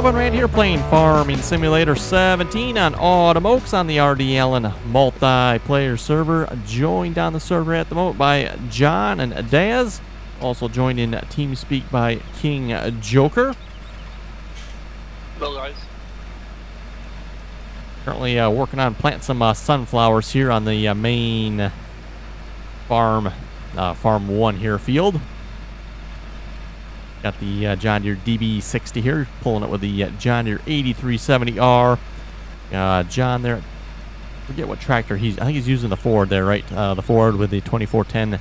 Melvin Rand here playing Farming Simulator 17 on Automokes on the RDAllen multiplayer server. Joined on the server at the moment by John and Daz. Also joined in TeamSpeak by King Joker. Hello, guys. Currently working on planting some sunflowers here on the main farm, Farm 1 here field. Got the John Deere DB60 here, pulling it with the John Deere 8370R. John there, forget what tractor I think he's using the Ford there, right? The Ford with the 2410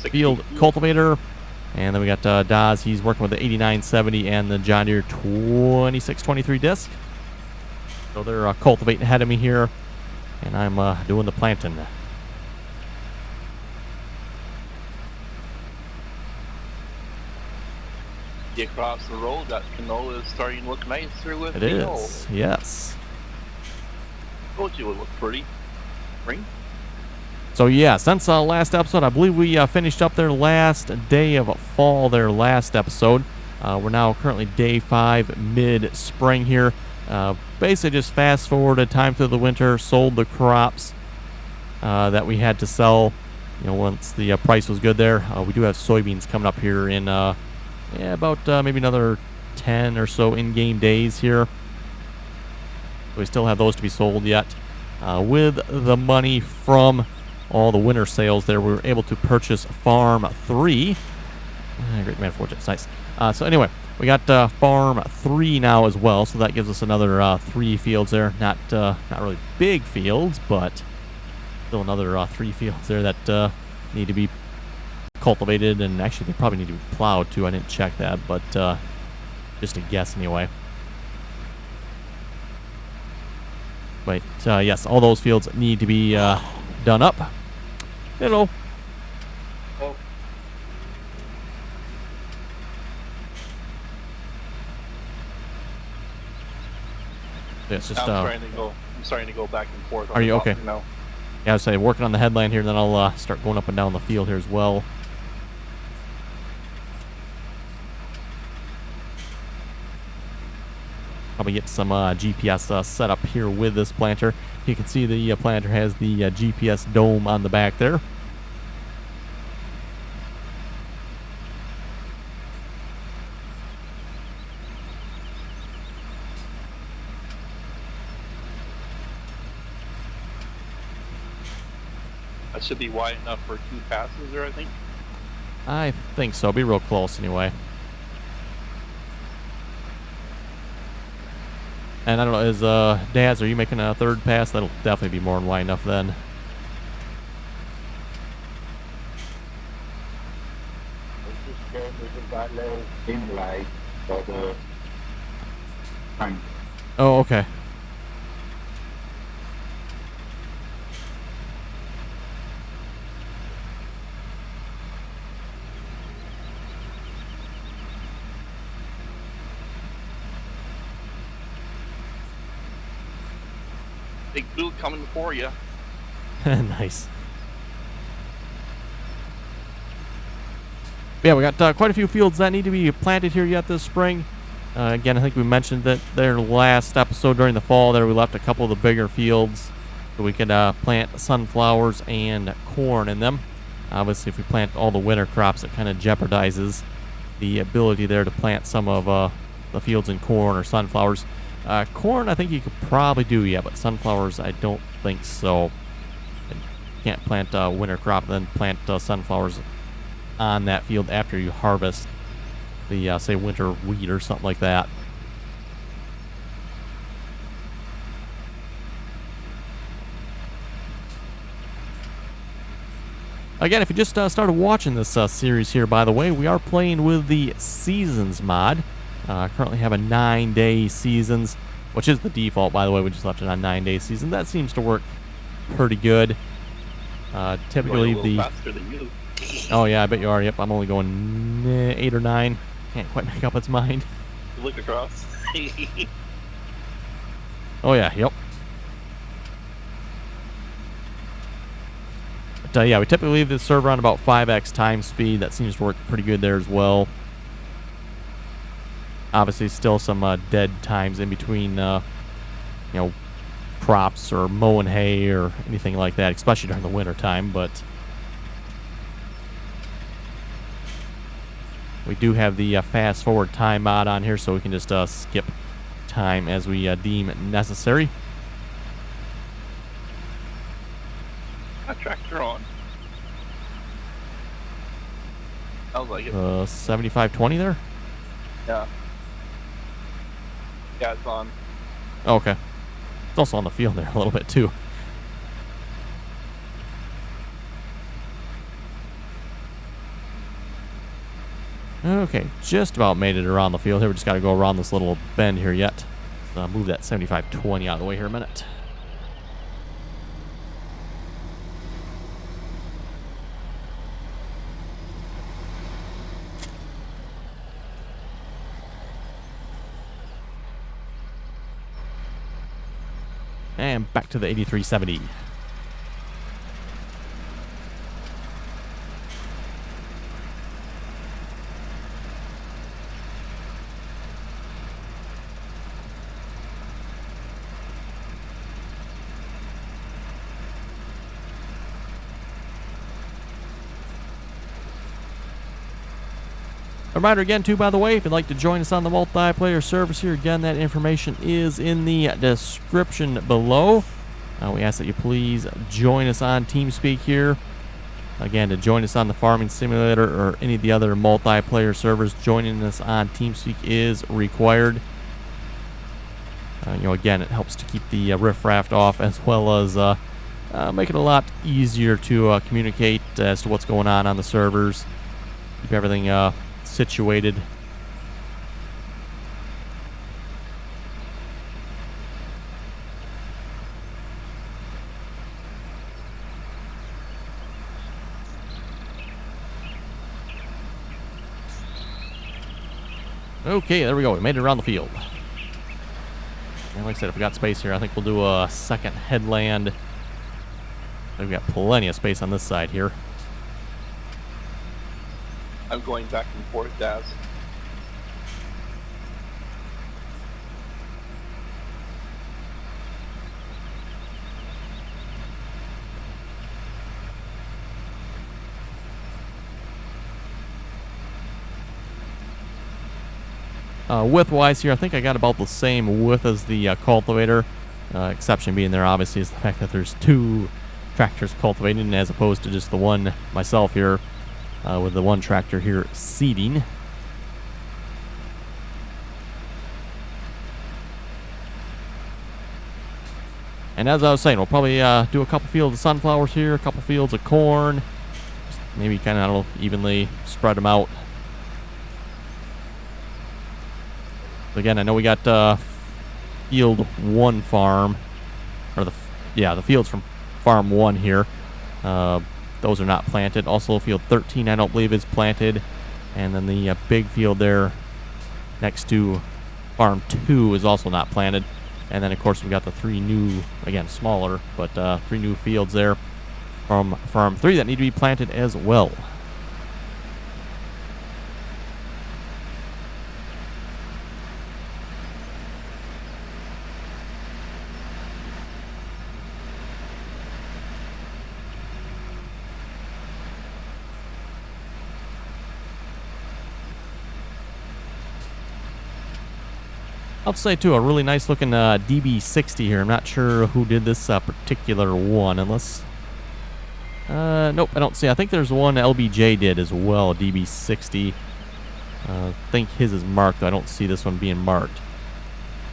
the field cultivator. And then we got Daz, he's working with the 8970 and the John Deere 2623 disc. So they're cultivating ahead of me here, and I'm doing the planting. Across the road, that canola is starting to look nice through with It is, yes. Told you it would look pretty. Spring. So yeah, since last episode, I believe we finished up their last day of fall, their last episode. We're now currently day 5, mid-spring here. Basically just fast forwarded time through the winter, sold the crops that we had to sell, once the price was good there. We do have soybeans coming up here in about maybe another 10 or so in-game days here. We still have those to be sold yet. With the money from all the winter sales there, we were able to purchase Farm 3. Great man fortune, nice. So anyway, we got Farm 3 now as well, so that gives us another 3 fields there. Not really big fields, but still another 3 fields there that need to be cultivated, and actually they probably need to be plowed too. I didn't check that, but just a guess anyway. But yes, all those fields need to be done up. Hello. Oh. Yeah, it's just I'm starting to go back and forth. Are you okay? No. Yeah, I was saying, working on the headland here, then I'll start going up and down the field here as well. Probably get some GPS set up here with this planter. You can see the planter has the GPS dome on the back there. That should be wide enough for 2 passes there, I think. I think so. Be real close anyway. And I don't know, is Daz, are you making a 3rd pass? That'll definitely be more than wide enough then. Oh, okay. Big blue coming for you. Nice. Yeah, we got quite a few fields that need to be planted here yet this spring. Again, I think we mentioned that their last episode during the fall there, we left a couple of the bigger fields so we could plant sunflowers and corn in them. Obviously, if we plant all the winter crops, it kind of jeopardizes the ability there to plant some of the fields in corn or sunflowers. Corn, I think you could probably do, yeah, but sunflowers, I don't think so. You can't plant a winter crop and then plant sunflowers on that field after you harvest the, say, winter wheat or something like that. Again, if you just started watching this series here, by the way, we are playing with the Seasons mod. Currently have a 9-day seasons, which is the default, by the way. We just left it on 9-day season. That seems to work pretty good. Typically the faster than you. Oh yeah, I bet you are. Yep, I'm only going 8 or 9. Can't quite make up its mind. Look across. Oh yeah, yep. But yeah, we typically leave the server on about 5x time speed. That seems to work pretty good there as well. Obviously, still some dead times in between, crops or mowing hay or anything like that, especially during the winter time. But we do have the fast forward time mod on here, so we can just skip time as we deem necessary. That tractor on. Sounds like it. 7520 there? Yeah. Yeah, it's on. Oh, okay. It's also on the field there a little bit too. Okay, just about made it around the field here. We just got to go around this little bend here yet. So move that 7520 out of the way here a minute. And back to the 8370. A reminder again, too, by the way, if you'd like to join us on the multiplayer servers here, again, that information is in the description below. We ask that you please join us on TeamSpeak here. Again, to join us on the Farming Simulator or any of the other multiplayer servers, joining us on TeamSpeak is required. Again, it helps to keep the riffraff off, as well as make it a lot easier to communicate as to what's going on the servers. Keep everything situated. Okay, there we go. We made it around the field. And like I said, if we got space here, I think we'll do a second headland. We've got plenty of space on this side here. I'm going back and forth, Daz. Width-wise here, I think I got about the same width as the cultivator. Exception being there, obviously, is the fact that there's two tractors cultivating as opposed to just the one myself here, with the one tractor here seeding. And as I was saying, we'll probably do a couple fields of sunflowers here, a couple fields of corn. Just maybe kind of evenly spread them out. Again, I know we got field 1 farm, or the fields from farm 1 here. Those are not planted. Also, field 13, I don't believe, is planted. And then the big field there next to farm 2 is also not planted. And then, of course, we got the 3 new, again, smaller, but 3 new fields there from farm 3 that need to be planted as well. I'll say, too, a really nice looking DB60 here. I'm not sure who did this particular one, unless... nope, I don't see. I think there's one LBJ did as well, DB60. I think his is marked. I don't see this one being marked.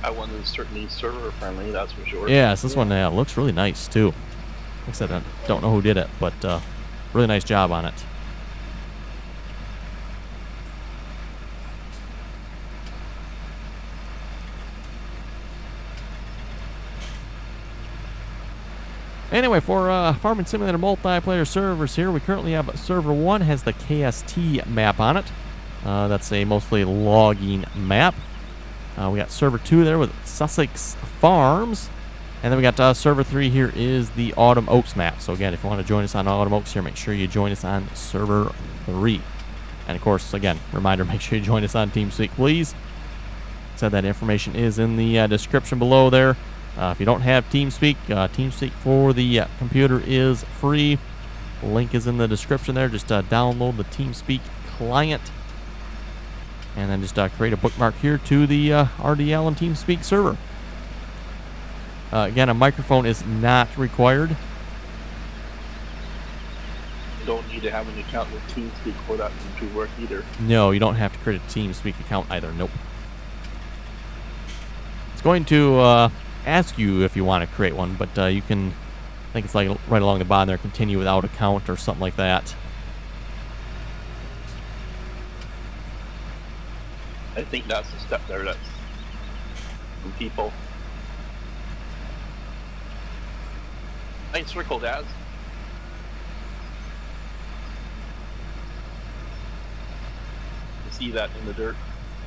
That one is certainly server friendly, that's for sure. Yes, this one looks really nice, too. Like I said, I don't know who did it, but really nice job on it. Anyway, for Farming Simulator multiplayer servers here, we currently have server 1 has the KST map on it. That's a mostly logging map. We got server 2 there with Sussex Farms. And then we got server 3 here is the Autumn Oaks map. So again, if you want to join us on Autumn Oaks here, make sure you join us on server 3. And of course, again, reminder, make sure you join us on TeamSpeak, please. said, that information is in the description below there. If you don't have TeamSpeak, TeamSpeak for the computer is free. The link is in the description there. Just download the TeamSpeak client, and then just create a bookmark here to the RDAllen TeamSpeak server. Again, a microphone is not required. You don't need to have an account with TeamSpeak for that to work either. No, you don't have to create a TeamSpeak account either. Nope. It's going to ask you if you want to create one, but you can, I think it's like right along the bottom there, continue without account or something like that. I think that's the step there that's from people. Nice circle, Daz. You see that in the dirt?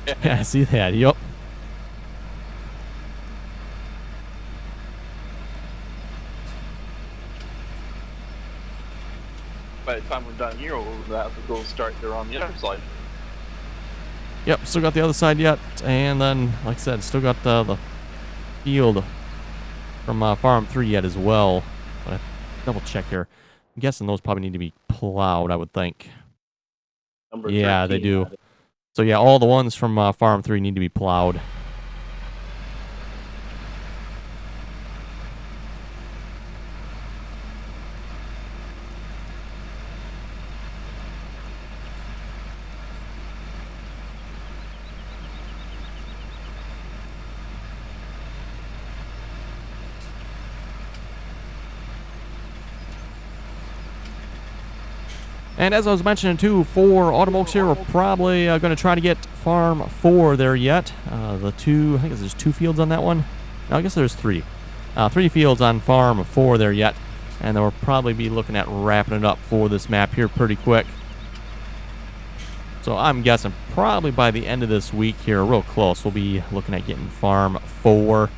Yeah, I see that. Yep. By the time we're done here, we'll have to go start there on the other side. Yep, still got the other side yet, and then, like I said, still got the field from Farm 3 yet as well. But I double check here. I'm guessing those probably need to be plowed, I would think. Number Yeah, 13. they do. So yeah, all the ones from Farm 3 need to be plowed. And as I was mentioning too, for Automokes here, we're probably going to try to get Farm 4 there yet. I think there's 2 fields on that one. No, I guess there's 3. 3 fields on Farm 4 there yet. And then we'll probably be looking at wrapping it up for this map here pretty quick. So I'm guessing probably by the end of this week here, real close, we'll be looking at getting Farm 4.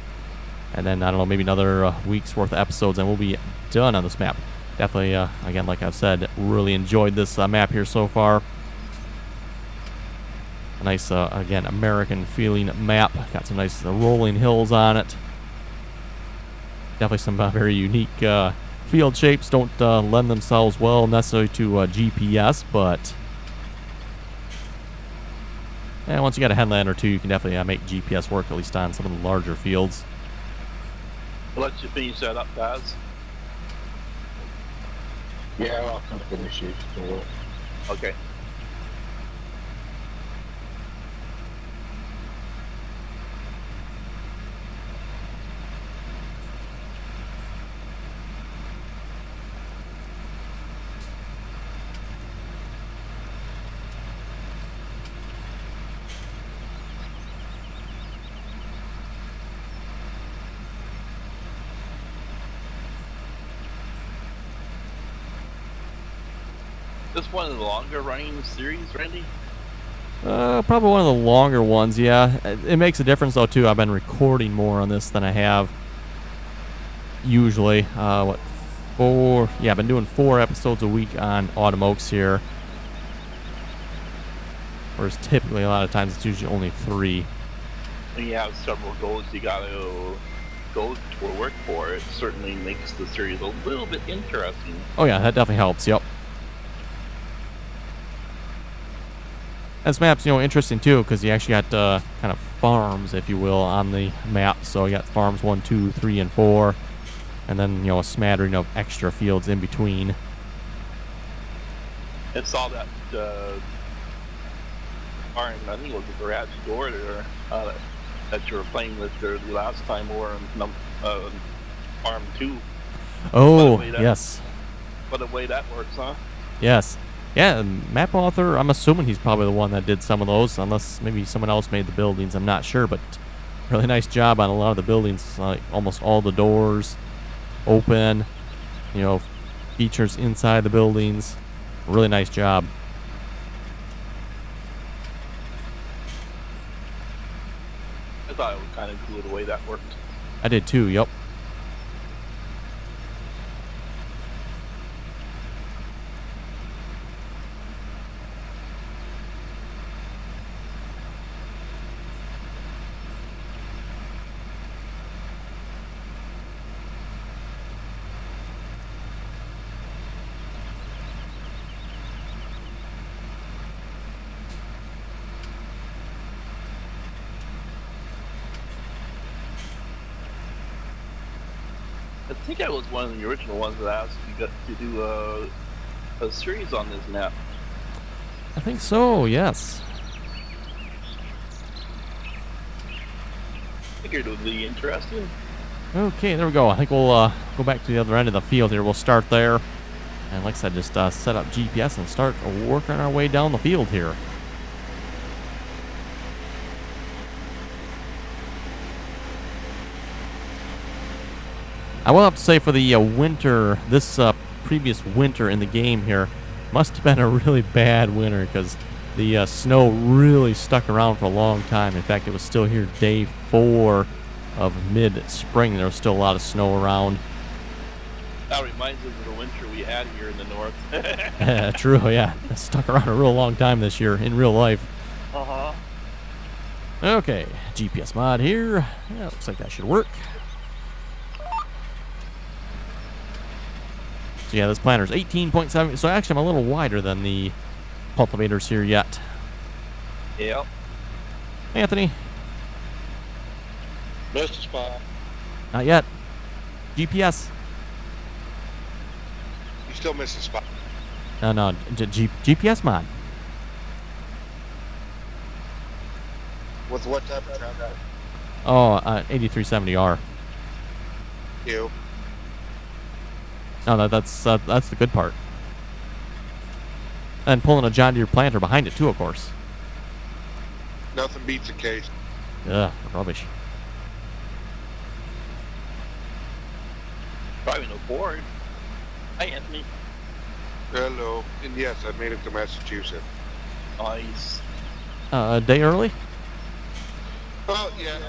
And then, I don't know, maybe another week's worth of episodes, and we'll be done on this map. Definitely, again, like I've said, really enjoyed this map here so far. A nice, again, American feeling map. Got some nice rolling hills on it. Definitely some very unique field shapes. Don't lend themselves well necessarily to GPS, but once you got a headland or two, you can definitely make GPS work, at least on some of the larger fields. I'll let you finish that up, Daz. Yeah, I'll come finish it. Okay. This one of the longer running series, Randy? Probably one of the longer ones, yeah. It makes a difference, though, too. I've been recording more on this than I have usually. What, 4? Yeah, I've been doing 4 episodes a week on Automokes here. Whereas typically, a lot of times, it's usually only 3. When you have several goals you gotta go to work for, it certainly makes the series a little bit interesting. Oh, yeah, that definitely helps, yep. This map's, interesting too, because you actually got kind of farms, if you will, on the map. So you got farms 1, 2, 3, and 4, and then a smattering of extra fields in between. I saw that farm, I think it was a garage door there, that you were playing with there the last time, or Farm 2. Oh, yes. What the way that works, huh? Yes. Yeah, map author, I'm assuming he's probably the one that did some of those, unless maybe someone else made the buildings, I'm not sure, but really nice job on a lot of the buildings, like almost all the doors open, features inside the buildings. Really nice job. I thought it was kind of cool the way that worked. I did too, yep. I think I was one of the original ones that asked you to do a series on this map. I think so, yes. I figured it would be interesting. Okay, there we go. I think we'll go back to the other end of the field here. We'll start there. And like I said, just set up GPS and start working our way down the field here. I will have to say for the winter, this previous winter in the game here, must have been a really bad winter because the snow really stuck around for a long time. In fact, it was still here day 4 of mid-spring. There was still a lot of snow around. That reminds us of the winter we had here in the north. True, yeah. It stuck around a real long time this year in real life. Uh-huh. Okay, GPS mod here. Yeah, looks like that should work. So yeah, this planter's 18.7. So actually, I'm a little wider than the cultivators here yet. Yep. Anthony, Missed a spot. not yet. GPS. You still missed a spot. No, GPS mod. With what type of tractor? Oh, 8370R. You. No, that's the good part. And pulling a John Deere planter behind it too, of course. Nothing beats a case. Ugh, rubbish. Driving a Ford. Hi, Anthony. Hello. And yes, I made it to Massachusetts. Nice. A day early? Oh, yeah.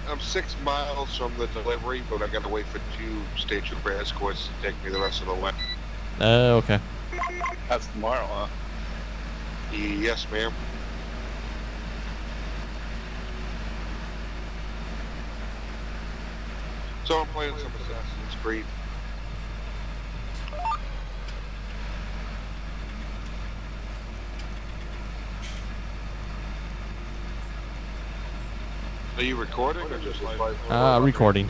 I'm 6 miles from the delivery, but I gotta wait for 2 state trooper escorts to take me the rest of the way. Okay. That's tomorrow, huh? Yes, ma'am. So I'm playing some Assassin's Creed. Are you recording or just live? Recording.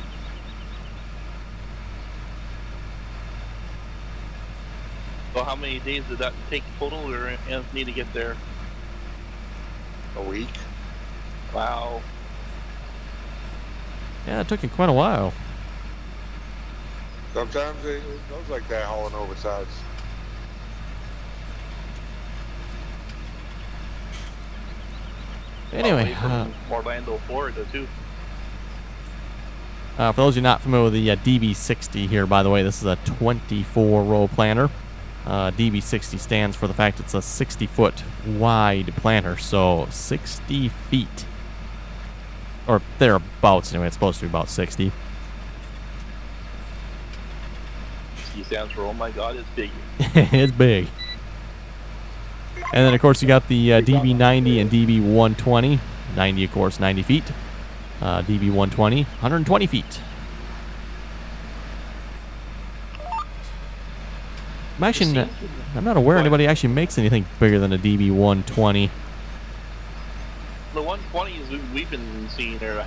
So how many days did that take total or Anthony to get there? A week? Wow. Yeah, it took you quite a while. Sometimes it goes like that, hauling oversized. Anyway, From Orlando, Florida, too. for those of you not familiar with the DB60 here, by the way, this is a 24-row planter. DB60 stands for the fact it's a 60-foot wide planter, so 60 feet. Or thereabouts, anyway. It's supposed to be about 60. C stands for, oh my god, it's big. It's big. And then, of course, you got the DB90 and DB120. 90, of course, 90 feet. DB120, 120 feet. I'm not aware anybody actually makes anything bigger than a DB120. The 120s we've been seeing there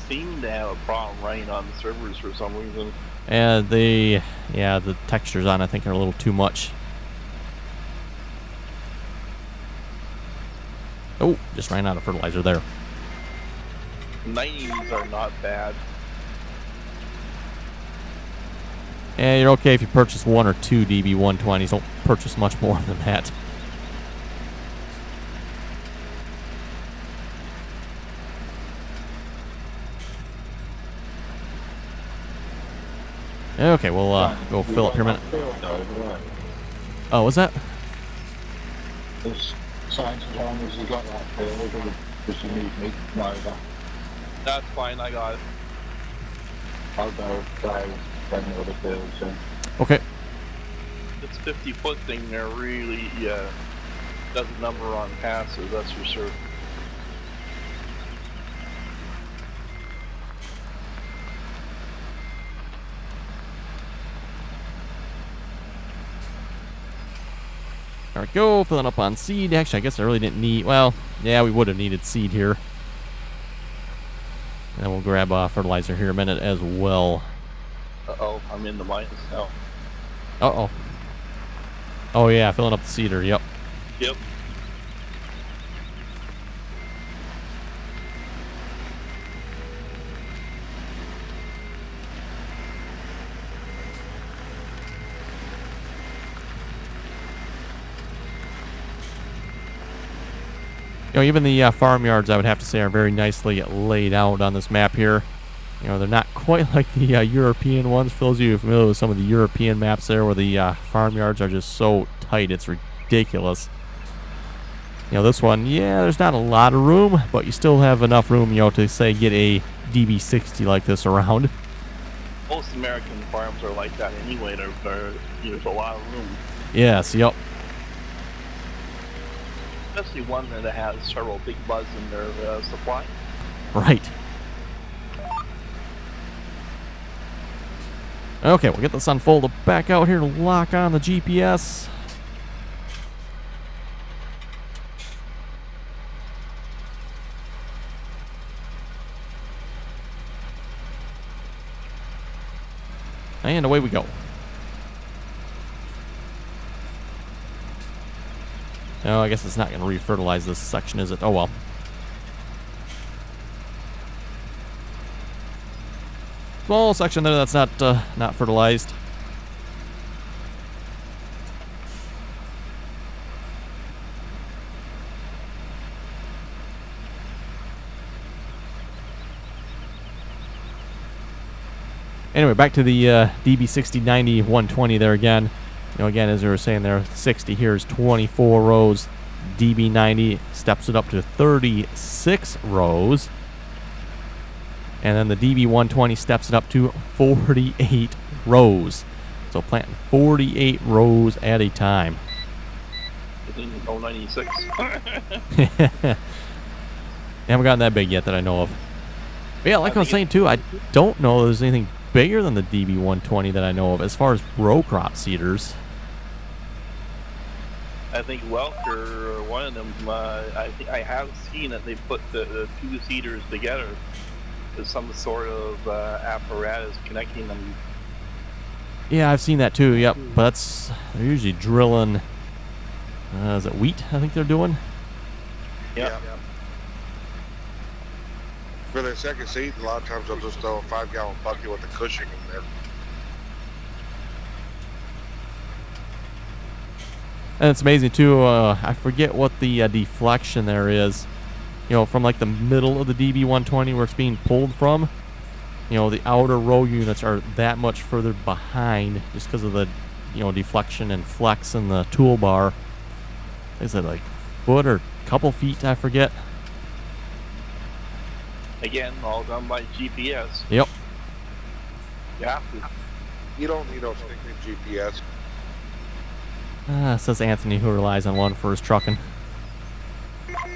seem to have a problem running on the servers for some reason. And the textures on I think are a little too much. Oh, just ran out of fertilizer there. 90s are not bad. Yeah, you're okay if you purchase 1 or 2 DB120s. Don't purchase much more than that. Okay, we'll go fill up here a minute. Oh, what's that? There's signs telling us you got that field, because you need me to know that. That's fine, I got it. I'll go drive any other fields in. Okay. This 50-foot thing there really does a number on passes, that's for sure. There we go, filling up on seed. Actually, I guess I really didn't need... Well, yeah, we would have needed seed here. And then we'll grab fertilizer here in a minute as well. Uh-oh, I'm in the minus now. Uh-oh. Oh, yeah, filling up the cedar, yep. Yep. You know, even the farmyards, I would have to say, are very nicely laid out on this map here. You know, they're not quite like the European ones. For those of you familiar with some of the European maps there, where the farmyards are just so tight, it's ridiculous. You know, this one, yeah, there's not a lot of room, but you still have enough room, you know, to, say, get a DB60 like this around. Most American farms are like that anyway. There's a lot of room. Yes, yep. Especially one that has several big buds in their supply. Right. Okay, we'll get this unfolded back out here to lock on the GPS. And away we go. Oh, I guess it's not going to refertilize this section, is it? Oh, well. Small section there that's not fertilized. Anyway, back to the DB6090 120 there again. You know, again, as we were saying there, 60 here is 24 rows. DB90 steps it up to 36 rows. And then the DB120 steps it up to 48 rows. So planting 48 rows at a time. Oh, 96. They haven't gotten that big yet that I know of. But yeah, like I was saying too, I don't know if there's anything bigger than the DB120 that I know of as far as row crop seeders. I think Welker, or one of them, I have seen that they put the two seeders together with some sort of apparatus connecting them. Yeah, I've seen that too, yep. But they're usually drilling, is it wheat I think they're doing? Yeah. For the second seed, a lot of times they'll just throw a 5-gallon bucket with a cushion in there. And it's amazing too, I forget what the deflection there is. You know, from like the middle of the DB120 where it's being pulled from. You know, the outer row units are that much further behind just because of the, you know, deflection and flex in the toolbar. Is it like a foot or a couple feet? I forget. Again, all done by GPS. Yep. You have to. You don't need no stick in GPS. Says Anthony, who relies on one for his trucking.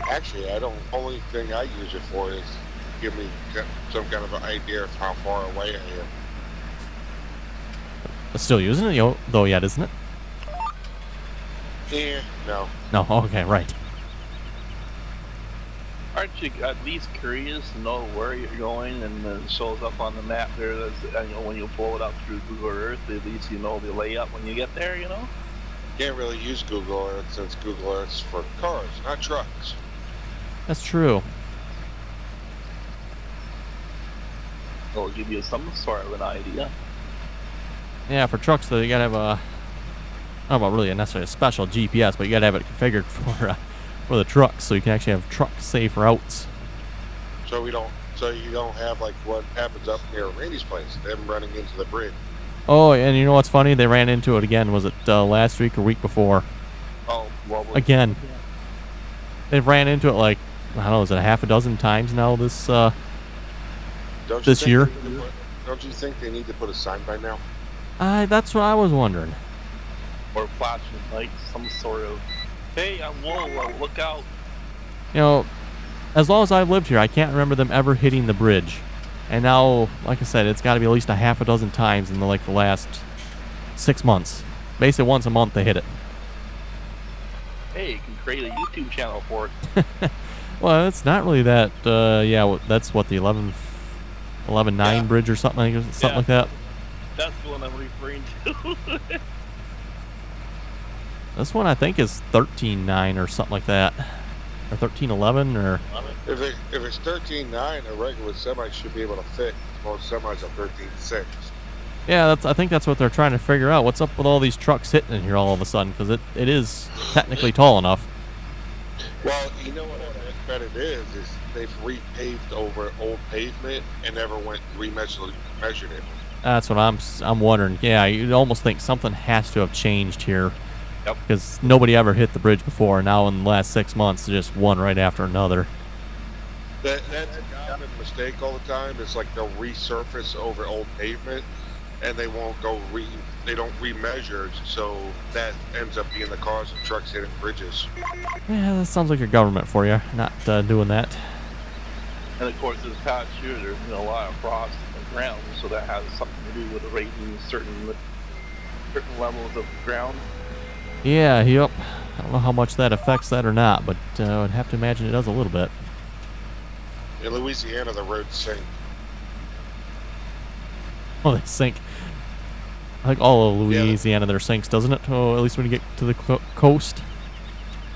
Actually, only thing I use it for is give me some kind of an idea of how far away I am. It's still using it, you know, though yet, isn't it? Yeah, no. No, okay, right. Aren't you at least curious to know where you're going, and it shows up on the map there? You know, when you pull it up through Google Earth, at least you know the layout when you get there. You know. Can't really use Google Earth since Google Earth's for cars, not trucks. That's true. It'll give you some sort of an idea. Yeah, for trucks though, you gotta have I don't know about really necessarily a special GPS, but you gotta have it configured for the trucks, so you can actually have truck safe routes. So you don't have like what happens up near Randy's place, them running into the bridge. Oh, and you know what's funny? They ran into it again. Was it last week or week before? Oh, well, Again. They've ran into it like, I don't know, is it a half a dozen times now this year? Don't you think they need to put a sign by now? That's what I was wondering. or flashing lights, some sort of, hey, whoa, look out. You know, as long as I've lived here, I can't remember them ever hitting the bridge. And now, like I said, it's got to be at least a half a dozen times in the last 6 months. Basically, once a month they hit it. Hey, you can create a YouTube channel for it. Well, it's not really that. Yeah, that's what the 11.9 bridge or something like that. That's the one I'm referring to. This one I think is 13.9 or something like that, or 13.11 or. If it's 13.9, a regular semi should be able to fit. Most semis are 13.6. Yeah, I think that's what they're trying to figure out. What's up with all these trucks hitting in here all of a sudden? Because it is technically tall enough. Well, you know what I bet it is they've repaved over old pavement and never went measured it. That's what I'm wondering. Yeah, you'd almost think something has to have changed here. Yep. Because nobody ever hit the bridge before. Now in the last 6 months, just one right after another. That's a common mistake all the time. It's like they'll resurface over old pavement, and they won't they don't remeasure, so that ends up being the cause of trucks hitting bridges. Yeah, that sounds like your government for you, not doing that. And of course, this past year, there's been a lot of frost on the ground, so that has something to do with raising certain levels of the ground. Yeah, yep. I don't know how much that affects that or not, but I'd have to imagine it does a little bit. In Louisiana, the roads sink. Oh, they sink. I think all of Louisiana there sinks, doesn't it? Oh, at least when you get to the coast.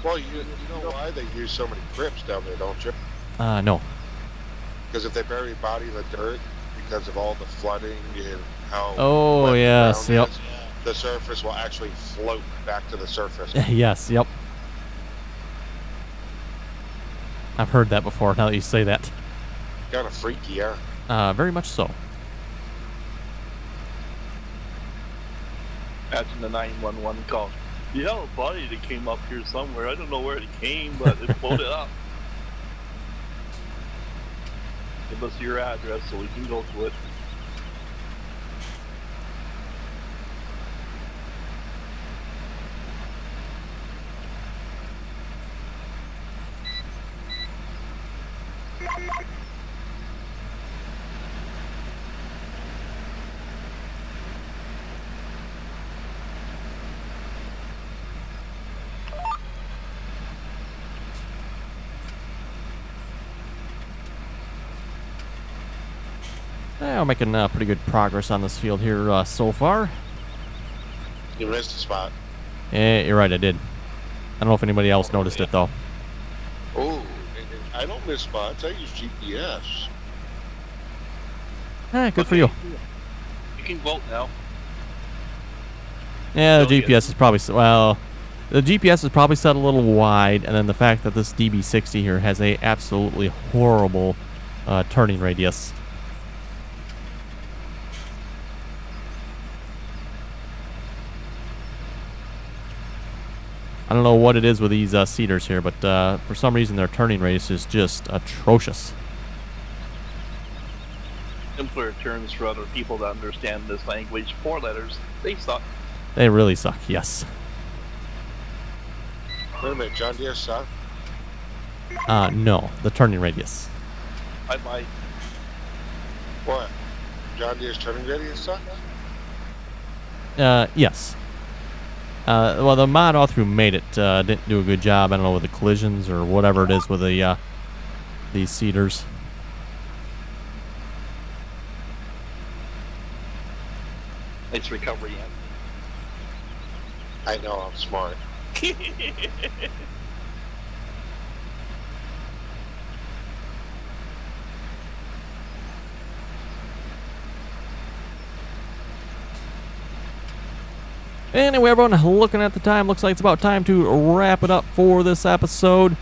Well, you know why they use so many crypts down there, don't you? No. Because if they bury a body in the dirt, because of all the flooding and how Oh, wet the yes, ground yep. is, the surface will actually float back to the surface. Yes, yep. I've heard that before, now that you say that. Kind of freaky, yeah. Very much so. Imagine the 911 call. You have a body that came up here somewhere. I don't know where it came, but it floated up. Give us your address so we can go to it. Yeah, we're making pretty good progress on this field here so far. You missed a spot. Yeah, you're right, I did. I don't know if anybody else noticed it, though. Oh, I don't miss spots. I use GPS. Good for you. You can vote now. Yeah, the Oh, yeah. GPS is probably... Well, the GPS is probably set a little wide, and then the fact that this DB60 here has a absolutely horrible turning radius. I don't know what it is with these cedars here, but for some reason their turning radius is just atrocious. Simpler terms for other people that understand this language. 4 letters. They suck. They really suck, yes. Wait a minute, John Deere suck? No, the turning radius. I might. What? John Deere's turning radius suck? Yes. Well, the mod author who made it didn't do a good job. I don't know with the collisions or whatever it is with the these cedars. Nice recovery, Ian. I know, I'm smart. Anyway, everyone, looking at the time, looks like it's about time to wrap it up for this episode.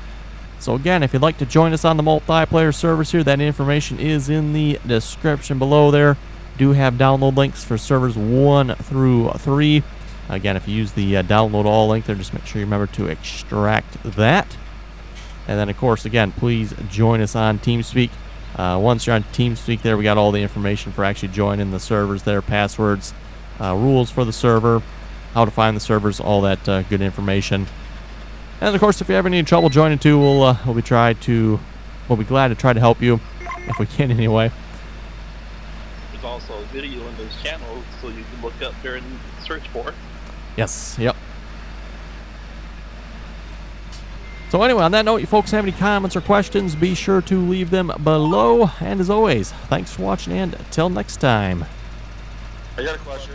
So again, if you'd like to join us on the multiplayer servers here, that information is in the description below there. Do have download links for servers 1 through 3. Again, if you use the download all link there, just make sure you remember to extract that. And then, of course, again, please join us on TeamSpeak. Once you're on TeamSpeak there, we got all the information for actually joining the servers there, passwords, rules for the server, how to find the servers, all that good information. And of course, if you have any trouble joining too, we'll be glad to try to help you if we can anyway. There's also a video in this channel, so you can look up there and search for. Yes, yep. So anyway, on that note, you folks have any comments or questions, be sure to leave them below. And as always, thanks for watching, and until next time. I got a question.